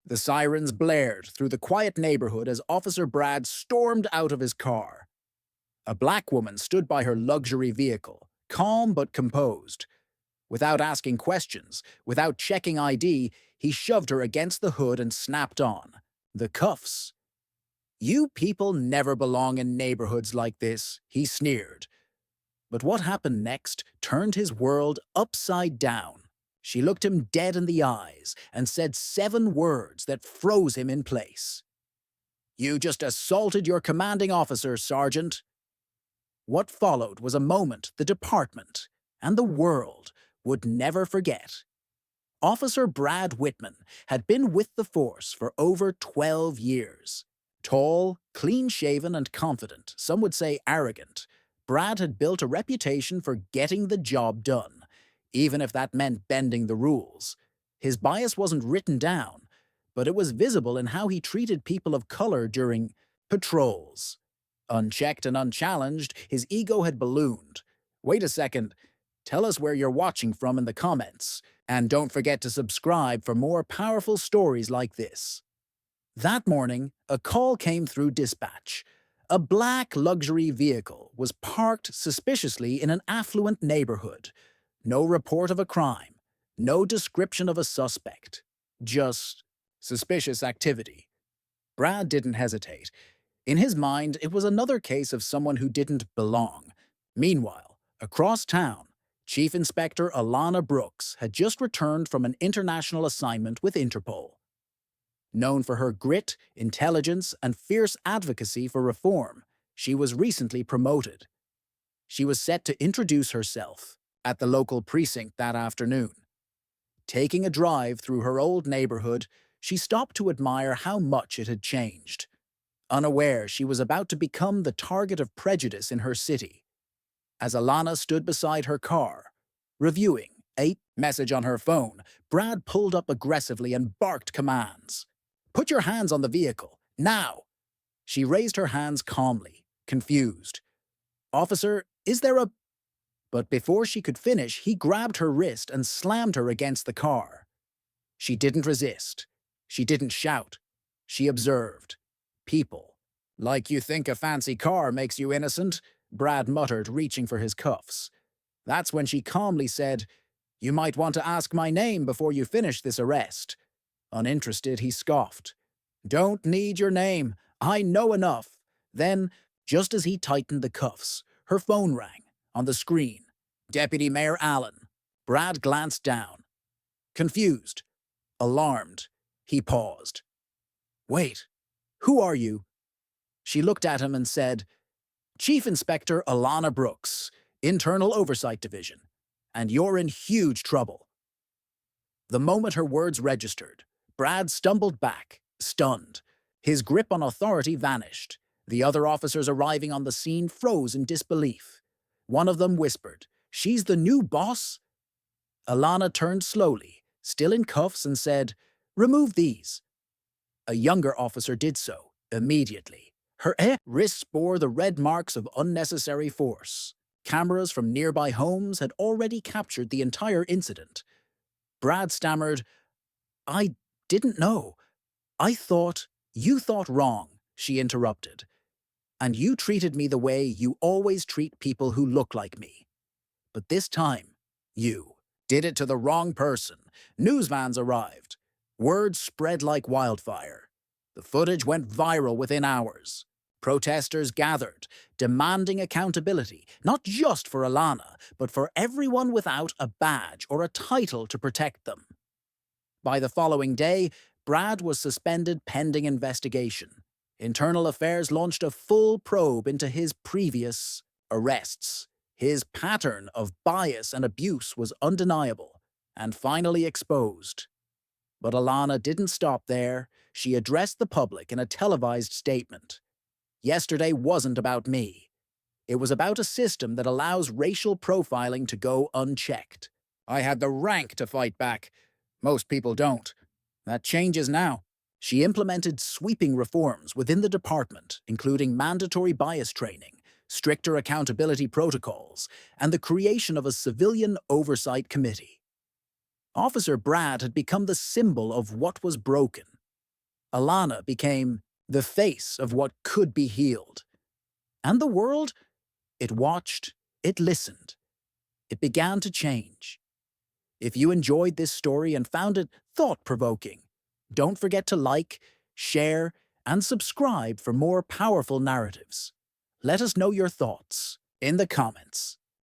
The sirens blared through the quiet neighborhood as Officer Brad stormed out of his car. A black woman stood by her luxury vehicle, calm but composed. Without asking questions, without checking ID, he shoved her against the hood and snapped on the cuffs. "You people never belong in neighborhoods like this," he sneered. But what happened next turned his world upside down. She looked him dead in the eyes and said 7 words that froze him in place. "You just assaulted your commanding officer, Sergeant." What followed was a moment the department and the world would never forget. Officer Brad Whitman had been with the force for over 12 years. Tall, clean-shaven and confident, some would say arrogant, Brad had built a reputation for getting the job done, even if that meant bending the rules. His bias wasn't written down, but it was visible in how he treated people of color during patrols. Unchecked and unchallenged, his ego had ballooned. Wait a second. Tell us where you're watching from in the comments. And don't forget to subscribe for more powerful stories like this. That morning, a call came through dispatch. A black luxury vehicle was parked suspiciously in an affluent neighborhood. No report of a crime. No description of a suspect. Just suspicious activity. Brad didn't hesitate. In his mind, it was another case of someone who didn't belong. Meanwhile, across town, Chief Inspector Alana Brooks had just returned from an international assignment with Interpol. Known for her grit, intelligence, and fierce advocacy for reform, she was recently promoted. She was set to introduce herself at the local precinct that afternoon. Taking a drive through her old neighborhood, she stopped to admire how much it had changed. Unaware she was about to become the target of prejudice in her city. As Alana stood beside her car, reviewing a message on her phone, Brad pulled up aggressively and barked commands. "Put your hands on the vehicle, now!" She raised her hands calmly, confused. "Officer, is there a—" But before she could finish, he grabbed her wrist and slammed her against the car. She didn't resist. She didn't shout. She observed. People. "Like you think a fancy car makes you innocent?" Brad muttered, reaching for his cuffs. That's when she calmly said, "You might want to ask my name before you finish this arrest." Uninterested, he scoffed. "Don't need your name. I know enough." Then, just as he tightened the cuffs, her phone rang. On the screen, Deputy Mayor Allen. Brad glanced down. Confused. Alarmed. He paused. "Wait. Who are you?" She looked at him and said, "Chief Inspector Alana Brooks, Internal Oversight Division, and you're in huge trouble." The moment her words registered, Brad stumbled back, stunned. His grip on authority vanished. The other officers arriving on the scene froze in disbelief. One of them whispered, "She's the new boss?" Alana turned slowly, still in cuffs, and said, "Remove these." A younger officer did so, immediately. Her wrists bore the red marks of unnecessary force. Cameras from nearby homes had already captured the entire incident. Brad stammered, "I didn't know. You thought wrong," she interrupted. "And you treated me the way you always treat people who look like me. But this time, you did it to the wrong person." Newsvans arrived. Word spread like wildfire. The footage went viral within hours. Protesters gathered, demanding accountability, not just for Alana, but for everyone without a badge or a title to protect them. By the following day, Brad was suspended pending investigation. Internal Affairs launched a full probe into his previous arrests. His pattern of bias and abuse was undeniable, and finally exposed. But Alana didn't stop there. She addressed the public in a televised statement. "Yesterday wasn't about me. It was about a system that allows racial profiling to go unchecked. I had the rank to fight back. Most people don't. That changes now." She implemented sweeping reforms within the department, including mandatory bias training, stricter accountability protocols, and the creation of a civilian oversight committee. Officer Brad had become the symbol of what was broken. Alana became the face of what could be healed. And the world, it watched, it listened. It began to change. If you enjoyed this story and found it thought-provoking, don't forget to like, share, and subscribe for more powerful narratives. Let us know your thoughts in the comments.